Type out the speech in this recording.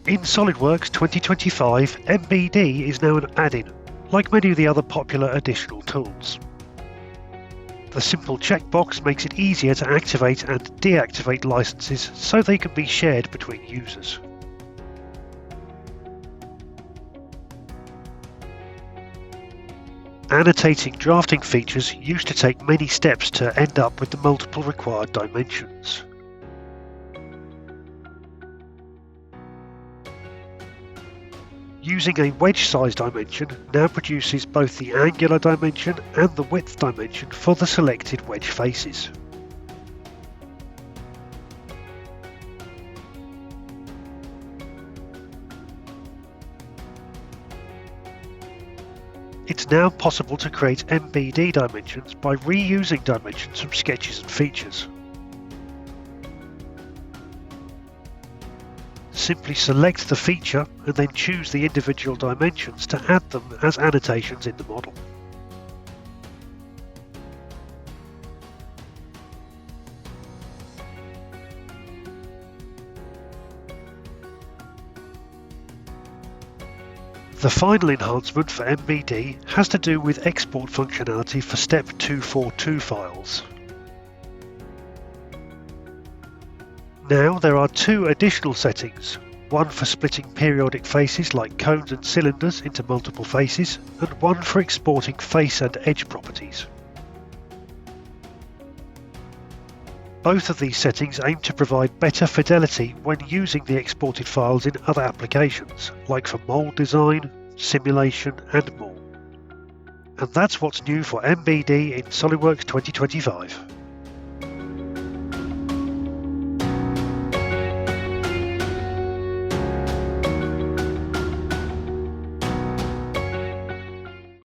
In SOLIDWORKS 2025, MBD is now an add-in, like many of the other popular additional tools. The simple checkbox makes it easier to activate and deactivate licenses so they can be shared between users. Annotating drafting features used to take many steps to end up with the multiple required dimensions. Using a wedge size dimension now produces both the angular dimension and the width dimension for the selected wedge faces. It's now possible to create MBD dimensions by reusing dimensions from sketches and features. Simply select the feature and then choose the individual dimensions to add them as annotations in the model. The final enhancement for MBD has to do with export functionality for Step 242 files. Now there are two additional settings, one for splitting periodic faces like cones and cylinders into multiple faces, and one for exporting face and edge properties. Both of these settings aim to provide better fidelity when using the exported files in other applications, like for mold design, simulation and more. And that's what's new for MBD in SOLIDWORKS 2025.